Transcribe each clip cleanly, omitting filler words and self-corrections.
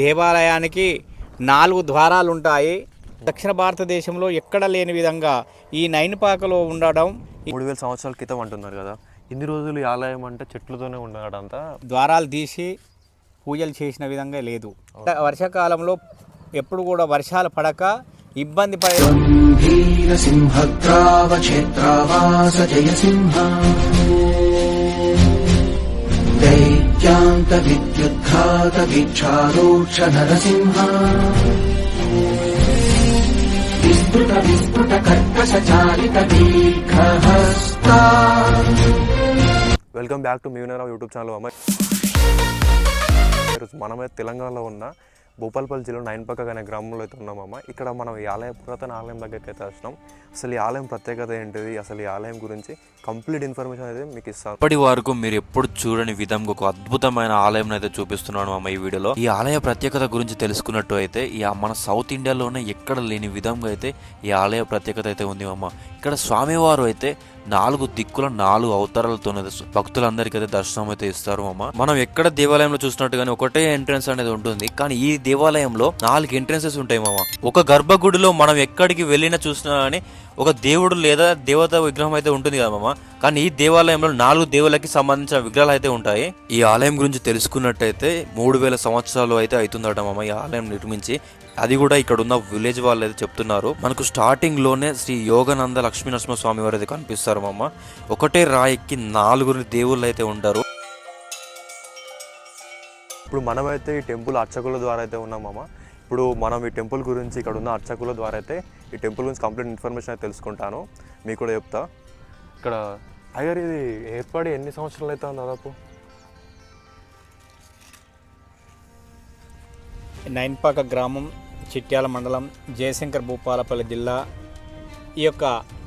దేవాలయానికి 4 ద్వారాలు ఉంటాయి. దక్షిణ భారతదేశంలో ఎక్కడ లేని విధంగా ఈ నైన్పాకలో ఉండడం 3000 సంవత్సరాల క్రితం అంటున్నారు కదా. ఇన్ని రోజులు ఈ ఆలయం అంటే చెట్లతోనే ఉండడంతా ద్వారాలు తీసి పూజలు చేసిన విధంగా లేదు. వర్షాకాలంలో ఎప్పుడు కూడా వర్షాలు పడక ఇబ్బంది పడే दैत्यान्त विद्युद्घात विच्छारोक्ष नरसिंह विस्फुट विस्फुट कर्कश चालित दीर्घहस्ता. Welcome back to Meenarao YouTube channel. అమ్మాయి మనమైతే తెలంగాణలో ఉన్న భూపాలపల్లి జిల్లా నైన్పాక అనే గ్రామంలో అయితే ఉన్నామమ్మ. ఇక్కడ మనం ఈ ఆలయం పురాతన ఆలయం దగ్గరికి అయితే వచ్చినాం. అసలు ఈ ఆలయం ప్రత్యేకత ఏంటిది, అసలు ఈ ఆలయం గురించి కంప్లీట్ ఇన్ఫర్మేషన్ అయితే మీకు ఇస్తాను. ఇప్పటి వరకు మీరు ఎప్పుడు చూడని విధంగా ఒక అద్భుతమైన ఆలయం అయితే చూపిస్తున్నాను అమ్మ ఈ వీడియోలో. ఈ ఆలయ ప్రత్యేకత గురించి తెలుసుకున్నట్టు అయితే మన సౌత్ ఇండియాలోనే ఎక్కడ లేని విధంగా అయితే ఈ ఆలయ ప్రత్యేకత అయితే ఉంది అమ్మ. ఇక్కడ స్వామివారు అయితే 4 దిక్కుల 4 అవతారాలతో భక్తులందరికీ అయితే దర్శనం అయితే ఇస్తారు అమ్మ. మనం ఎక్కడ దేవాలయంలో చూసినట్టుగానే ఒకటే ఎంట్రన్స్ అనేది ఉంటుంది, కానీ ఈ దేవాలయంలో 4 ఎంట్రన్సెస్ ఉంటాయి మామ. ఒక గర్భగుడిలో మనం ఎక్కడికి వెళ్ళినా చూసినా కానీ ఒక దేవుడు లేదా దేవత విగ్రహం అయితే ఉంటుంది కదా మామ, కానీ ఈ దేవాలయంలో 4 దేవులకి సంబంధించిన విగ్రహాలు అయితే ఉంటాయి. ఈ ఆలయం గురించి తెలుసుకున్నట్టయితే 3000 సంవత్సరాలు అయితే అవుతుందట మామ ఈ ఆలయం నిర్మించి. అది కూడా ఇక్కడ ఉన్న విలేజ్ వాళ్ళు అయితే చెప్తున్నారు. మనకు స్టార్టింగ్ లోనే శ్రీ యోగానంద లక్ష్మీ నరసింహ స్వామి వారు అయితే కనిపిస్తారు మామ. ఒకటే రాయికి 4 దేవుళ్ళు అయితే ఉంటారు. ఇప్పుడు మనమైతే ఈ టెంపుల్ అర్చకుల ద్వారా అయితే ఉన్నాం మామ. ఇప్పుడు మనం ఈ టెంపుల్ గురించి, ఇక్కడ ఉన్న అర్చకుల ద్వారా అయితే ఈ టెంపుల్ గురించి కంప్లీట్ ఇన్ఫర్మేషన్ అయితే తెలుసుకుంటాను. మీకు కూడా చెప్తా. ఇక్కడ అయ్యారు ఇది ఏర్పడి ఎన్ని సంవత్సరాలు అవుతుంది దాదాపు? నైన్పాక గ్రామం, చిట్యాల మండలం, జయశంకర్, భూపాలపల్లి జిల్లా. ఈ యొక్క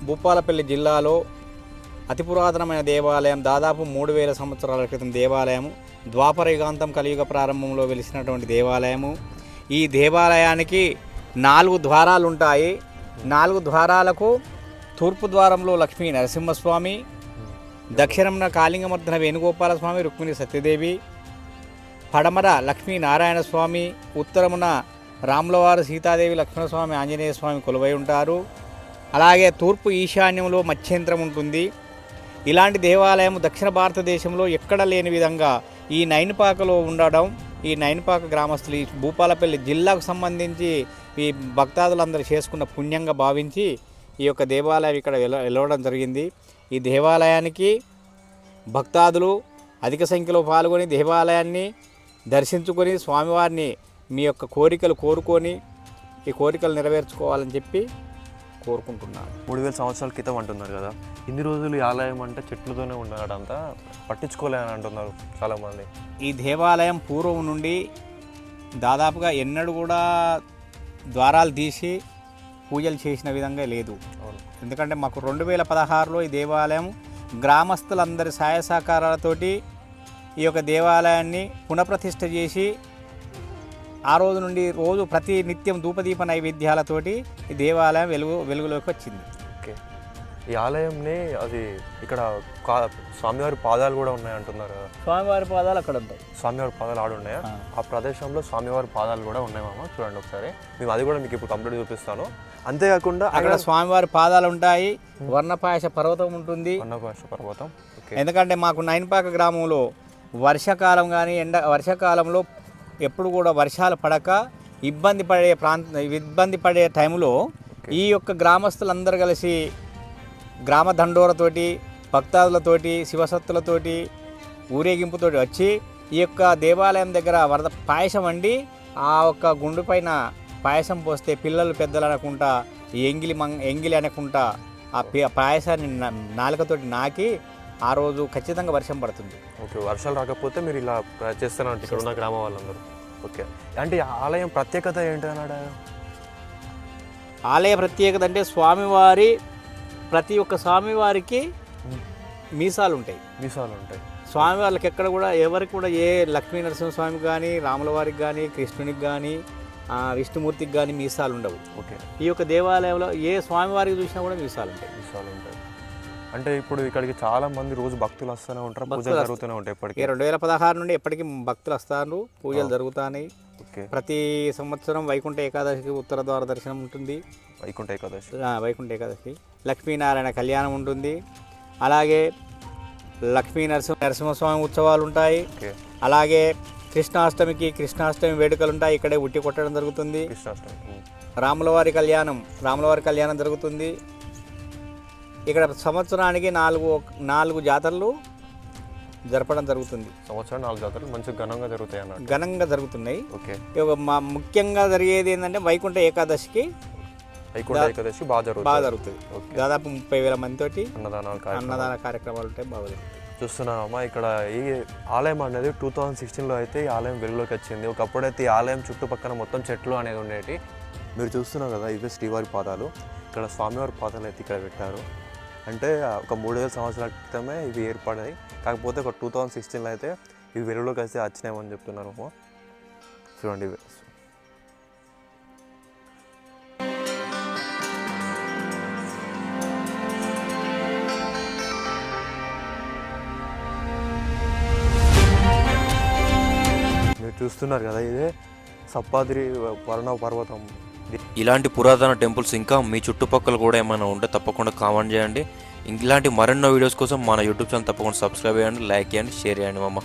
భూపాలపల్లి జిల్లాలో అతి పురాతనమైన దేవాలయం, దాదాపు 3000 సంవత్సరాల క్రితం దేవాలయము. ద్వాపర యుగాంతం కలియుగ ప్రారంభంలో వెలిసినటువంటి దేవాలయము. ఈ దేవాలయానికి 4 ద్వారాలు ఉంటాయి. 4 ద్వారాలకు తూర్పు ద్వారంలో లక్ష్మీ నరసింహస్వామి, దక్షిణంన కాళింగమర్ధన వేణుగోపాల స్వామి, రుక్మిణి సత్యదేవి, పడమర లక్ష్మీనారాయణ స్వామి, ఉత్తరమున రాములవారు, సీతాదేవి, లక్ష్మణస్వామి, ఆంజనేయ స్వామి కొలువై ఉంటారు. అలాగే తూర్పు ఈశాన్యంలో మత్స్యంత్రం ఉంటుంది. ఇలాంటి దేవాలయం దక్షిణ భారతదేశంలో ఎక్కడ లేని విధంగా ఈ నైన్పాకలో ఉండడం ఈ నైన్పాక గ్రామస్తులు, ఈ భూపాలపల్లి జిల్లాకు సంబంధించి ఈ భక్తాదులందరూ చేసుకున్న పుణ్యంగా భావించి ఈ యొక్క దేవాలయం ఇక్కడ వెలవడం జరిగింది. ఈ దేవాలయానికి భక్తాదులు అధిక సంఖ్యలో పాల్గొని దేవాలయాన్ని దర్శించుకొని స్వామివారిని మీ యొక్క కోరికలు కోరుకొని ఈ కోరికలు నెరవేర్చుకోవాలని చెప్పి కోరుకుంటున్నాను. 3000 సంవత్సరాల క్రితం అంటున్నారు కదా. ఇన్ని రోజులు ఈ ఆలయం అంటే చెట్లతోనే ఉండడంతా పట్టించుకోలేని అంటున్నారు చాలామంది. ఈ దేవాలయం పూర్వం నుండి దాదాపుగా ఎన్నడూ కూడా ద్వారాలు తీసి పూజలు చేసిన విధంగా లేదు. ఎందుకంటే మాకు 2016లో ఈ దేవాలయం గ్రామస్తులందరి సహాయ సహకారాలతోటి ఈ యొక్క దేవాలయాన్ని పునఃప్రతిష్ఠ చేసి ఆ రోజు నుండి రోజు ప్రతి నిత్యం ధూపదీప నైవేద్యాలతోటి ఈ దేవాలయం వెలుగులోకి వచ్చింది. ఓకే. ఈ ఆలయంని అది ఇక్కడ స్వామివారి పాదాలు కూడా ఉన్నాయి అంటున్నారు. స్వామివారి పాదాలు అక్కడ ఉంటాయి. స్వామివారి పాదాలు ఆడున్నాయా? ఆ ప్రదేశంలో స్వామివారి పాదాలు కూడా ఉన్నాయి మామ. చూడండి ఒకసారి. మేము అది కూడా మీకు ఇప్పుడు కంప్లీట్ చూపిస్తాను. అంతేకాకుండా అక్కడ స్వామివారి పాదాలు ఉంటాయి. వర్ణపాయస పర్వతం ఉంటుంది. వర్ణపాయస పర్వతం. ఎందుకంటే మాకు నైన్పాక గ్రామంలో వర్షాకాలం కానీ వర్షాకాలంలో ఎప్పుడు కూడా వర్షాలు పడక ఇబ్బంది పడే టైంలో ఈ యొక్క గ్రామస్తులందరూ కలిసి గ్రామ దండోరతోటి, భక్తాదులతోటి, శివసత్తులతోటి, ఊరేగింపుతోటి వచ్చి ఈ యొక్క దేవాలయం దగ్గర పాయసం వండి ఆ ఒక్క గుండు పైన పాయసం పోస్తే పిల్లలు పెద్దలు అనకుండా ఎంగిలి అనకుండా ఆ పాయసాన్ని నాలుకతోటి నాకి ఆ రోజు ఖచ్చితంగా వర్షం పడుతుంది. ఓకే. వర్షాలు రాకపోతే మీరు ఇలా చేస్తారంటే ఇక్కడ ఉన్న గ్రామం వాళ్ళందరూ. ఓకే. అంటే ఆలయం ప్రత్యేకత ఏంటి అన్నాడు? ఆలయ ప్రత్యేకత అంటే స్వామివారి ప్రతి ఒక్క స్వామివారికి మీసాలు ఉంటాయి. స్వామివారికి ఎక్కడ కూడా ఎవరికి కూడా ఏ లక్ష్మీ నరసింహస్వామి కానీ, రాముల వారికి కానీ, కృష్ణునికి కానీ, విష్ణుమూర్తికి కానీ మీసాలు ఉండవు. ఓకే. ఈ యొక్క దేవాలయంలో ఏ స్వామివారికి చూసినా కూడా మీసాలు ఉంటాయి. అంటే ఇప్పుడు ఇక్కడికి చాలా మంది రోజు భక్తులు వస్తూనే ఉంటారు, పూజలు జరుగుతూనే ఉంటాయి. ఇప్పటికీ 2016 నుండి ఎప్పటికీ భక్తులు వస్తారు, పూజలు జరుగుతాయి. ఓకే. ప్రతి సంవత్సరం వైకుంఠ ఏకాదశికి ఉత్తర ద్వార దర్శనం ఉంటుంది. వైకుంఠ ఏకాదశి. వైకుంఠ ఏకాదశి లక్ష్మీనారాయణ కళ్యాణం ఉంటుంది. అలాగే నరసింహస్వామి ఉత్సవాలు ఉంటాయి. ఓకే. అలాగే కృష్ణాష్టమి వేడుకలు ఉంటాయి. ఇక్కడే ఉట్టి కొట్టడం జరుగుతుంది. కృష్ణాష్టమి. రాములవారి కళ్యాణం జరుగుతుంది. ఇక్కడ సంవత్సరానికి నాలుగు జాతరలు జరపడం జరుగుతుంది. సంవత్సరం 4 జాతరలు మంచిగా ఘనంగా జరుగుతాయి అన్నట్టు. ఘనంగా జరుగుతున్నాయి. ఓకే. ముఖ్యంగా జరిగేది ఏంటంటే వైకుంఠ ఏకాదశికి బాగా జరుగుతుంది. దాదాపు 30,000 మందితోటి అన్నదాన కార్యక్రమాలు ఉంటాయి. బాగా జరుగుతాయి. చూస్తున్నామమ్మా, ఇక్కడ ఈ ఆలయం అనేది 2016లో అయితే ఈ ఆలయం వెలుగులోకి వచ్చింది. ఒకప్పుడైతే ఈ ఆలయం చుట్టుపక్కల మొత్తం చెట్లు అనేది ఉండేవి. మీరు చూస్తున్నారు కదా, ఇవే శ్రీవారి పాదాలు. ఇక్కడ స్వామివారి పాదాలు అయితే ఇక్కడ పెట్టారు. అంటే ఒక 3,000 సంవత్సరాల క్రితమే ఇవి ఏర్పడాయి. కాకపోతే ఒక 2016లో అయితే ఇవి వెలుగులోకి అయితే వచ్చినాయని చెప్తున్నారు. చూడండి ఇవి. మీరు చూస్తున్నారు కదా, ఇదే సప్పాద్రి వర్ణ పర్వతం. ఇలాంటి పురాతన టెంపుల్స్ ఇంకా మీ చుట్టుపక్కల కూడా ఏమైనా ఉంటే తప్పకుండా కామెంట్ చేయండి. ఇలాంటి మరెన్నో వీడియోస్ కోసం మన యూట్యూబ్ ఛానల్ తప్పకుండా సబ్స్క్రైబ్ చేయండి, లైక్ చేయండి, షేర్ చేయండి మామ.